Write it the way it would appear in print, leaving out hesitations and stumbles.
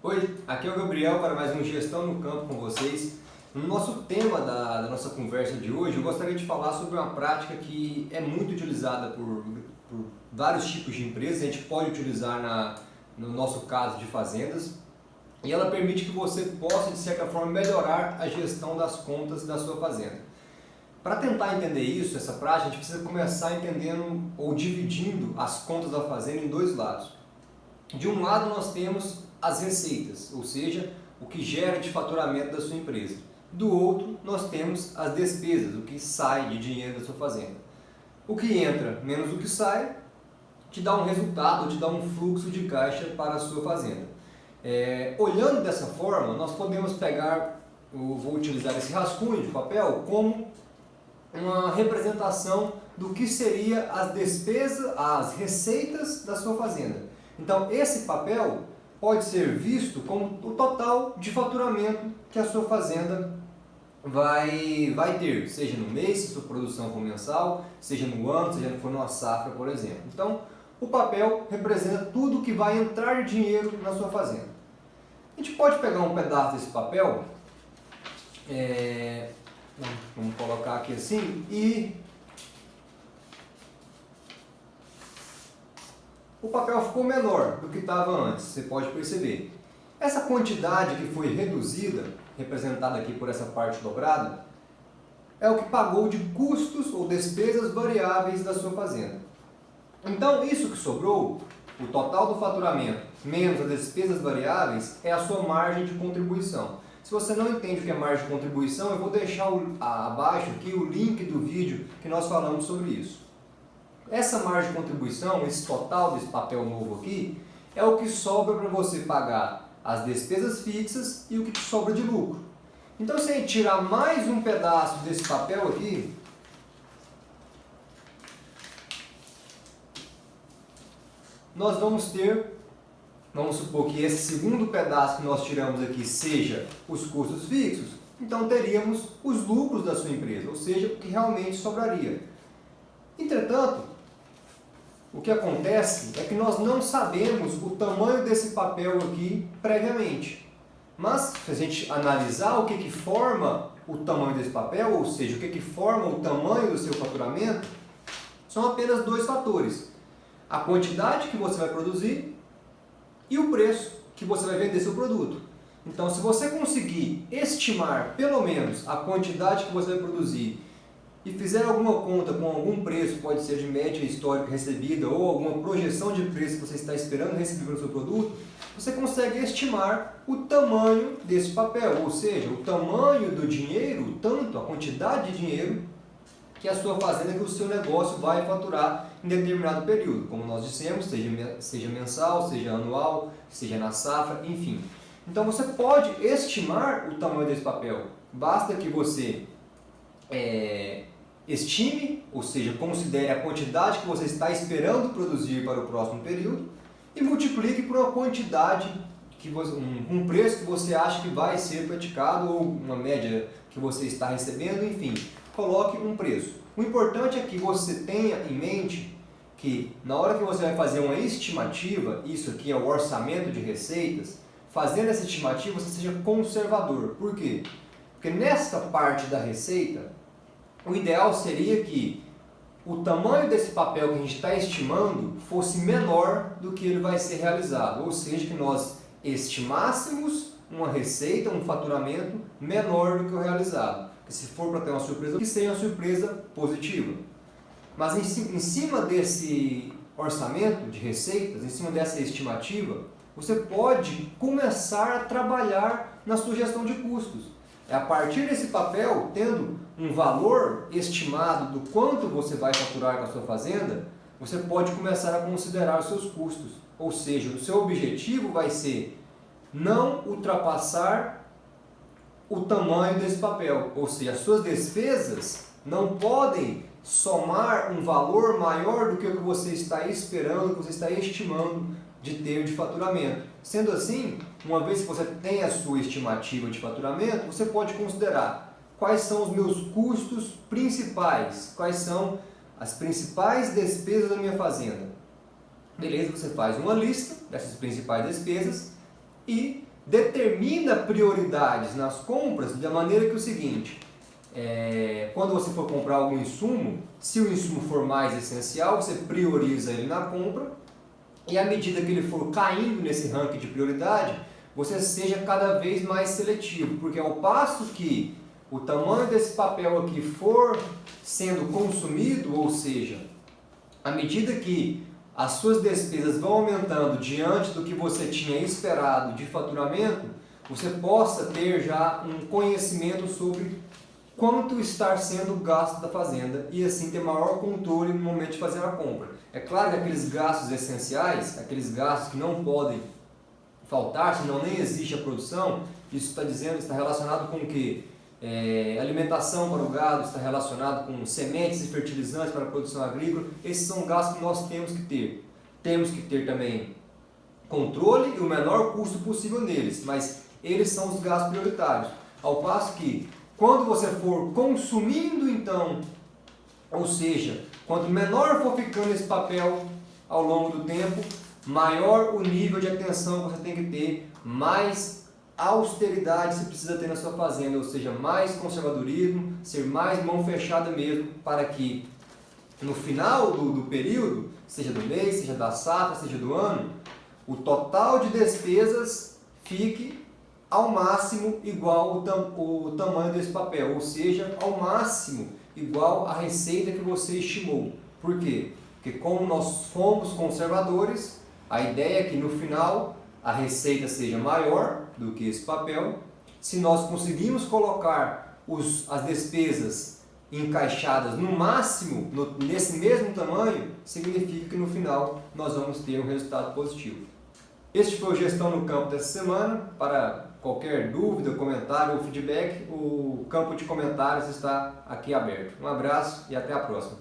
Oi, aqui é o Gabriel para mais um Gestão no Campo com vocês. No nosso tema da nossa conversa de hoje, eu gostaria de falar sobre uma prática que é muito utilizada por vários tipos de empresas. A gente pode utilizar no nosso caso de fazendas, e ela permite que você possa, de certa forma, melhorar a gestão das contas da sua fazenda. Para tentar entender isso, essa prática, a gente precisa começar entendendo ou dividindo as contas da fazenda em dois lados. De um lado nós temos as receitas, ou seja, o que gera de faturamento da sua empresa. Do outro nós temos as despesas, o que sai de dinheiro da sua fazenda. O que entra menos o que sai te dá um resultado, te dá um fluxo de caixa para a sua fazenda. Olhando dessa forma, nós podemos pegar, eu vou utilizar esse rascunho de papel como uma representação do que seria as despesas, as receitas da sua fazenda. Então esse papel pode ser visto como o total de faturamento que a sua fazenda vai ter, seja no mês, se a sua produção for mensal, seja no ano, seja for numa safra, por exemplo. Então o papel representa tudo que vai entrar de dinheiro na sua fazenda. A gente pode pegar um pedaço desse papel, vamos colocar aqui assim, e o papel ficou menor do que estava antes, você pode perceber. Essa quantidade que foi reduzida, representada aqui por essa parte dobrada, é o que pagou de custos ou despesas variáveis da sua fazenda. Então, isso que sobrou, o total do faturamento menos as despesas variáveis, é a sua margem de contribuição. Se você não entende o que é margem de contribuição, eu vou deixar abaixo aqui o link do vídeo que nós falamos sobre isso. Essa margem de contribuição, esse total desse papel novo aqui, é o que sobra para você pagar as despesas fixas e o que te sobra de lucro. Então, se a gente tirar mais um pedaço desse papel aqui, nós vamos supor que esse segundo pedaço que nós tiramos aqui seja os custos fixos, então teríamos os lucros da sua empresa, ou seja, o que realmente sobraria. Entretanto, o que acontece é que nós não sabemos o tamanho desse papel aqui previamente. Mas, se a gente analisar o que forma o tamanho desse papel, ou seja, o que forma o tamanho do seu faturamento, são apenas dois fatores: a quantidade que você vai produzir e o preço que você vai vender seu produto. Então, se você conseguir estimar pelo menos a quantidade que você vai produzir e fizer alguma conta com algum preço, pode ser de média histórica recebida ou alguma projeção de preço que você está esperando receber pelo seu produto, você consegue estimar o tamanho desse papel, ou seja, o tamanho do dinheiro, tanto a quantidade de dinheiro que a sua fazenda, que o seu negócio vai faturar em determinado período, como nós dissemos, seja mensal, seja anual, seja na safra, enfim. Então você pode estimar o tamanho desse papel. Basta que você estime, ou seja, considere a quantidade que você está esperando produzir para o próximo período e multiplique por uma quantidade, um preço que você acha que vai ser praticado ou uma média que você está recebendo, enfim, coloque um preço. O importante é que você tenha em mente que na hora que você vai fazer uma estimativa, isso aqui é o orçamento de receitas, fazendo essa estimativa você seja conservador. Por quê? Porque nesta parte da receita, o ideal seria que o tamanho desse papel que a gente está estimando fosse menor do que ele vai ser realizado, ou seja, que nós estimássemos uma receita, um faturamento menor do que o realizado. Que se for para ter uma surpresa, que seja uma surpresa positiva. Mas em cima desse orçamento de receitas, em cima dessa estimativa, você pode começar a trabalhar na sua gestão de custos. É a partir desse papel, tendo um valor estimado do quanto você vai faturar com a sua fazenda, você pode começar a considerar os seus custos. Ou seja, o seu objetivo vai ser não ultrapassar o tamanho desse papel. Ou seja, as suas despesas não podem somar um valor maior do que o que você está esperando, que você está estimando de ter de faturamento. Sendo assim, uma vez que você tem a sua estimativa de faturamento, você pode considerar quais são os meus custos principais, quais são as principais despesas da minha fazenda. Beleza, você faz uma lista dessas principais despesas e determina prioridades nas compras da maneira que é o seguinte, quando você for comprar algum insumo, se o insumo for mais essencial, você prioriza ele na compra, e à medida que ele for caindo nesse ranking de prioridade, você seja cada vez mais seletivo, porque ao passo que o tamanho desse papel aqui for sendo consumido, ou seja, à medida que as suas despesas vão aumentando diante do que você tinha esperado de faturamento, você possa ter já um conhecimento sobre quanto está sendo gasto da fazenda e assim ter maior controle no momento de fazer a compra. É claro que aqueles gastos essenciais, aqueles gastos que não podem faltar, senão nem existe a produção, isso está relacionado com o quê? Alimentação para o gado, está relacionado com sementes e fertilizantes para a produção agrícola. Esses são gastos que nós temos que ter. Temos que ter também controle e o menor custo possível neles, mas eles são os gastos prioritários. Ao passo que, quando você for consumindo, então, ou seja, quanto menor for ficando esse papel ao longo do tempo, maior o nível de atenção que você tem que ter, mais austeridade você precisa ter na sua fazenda, ou seja, mais conservadorismo, ser mais mão fechada mesmo, para que no final do período, seja do mês, seja da safra, seja do ano, o total de despesas fique ao máximo igual o tamanho desse papel, ou seja, ao máximo igual a receita que você estimou. Por quê? Porque como nós fomos conservadores, a ideia é que no final a receita seja maior do que esse papel. Se nós conseguimos colocar as despesas encaixadas no máximo, nesse mesmo tamanho, significa que no final nós vamos ter um resultado positivo. Este foi o Gestão no Campo dessa semana. Para qualquer dúvida, comentário ou feedback, o campo de comentários está aqui aberto. Um abraço e até a próxima.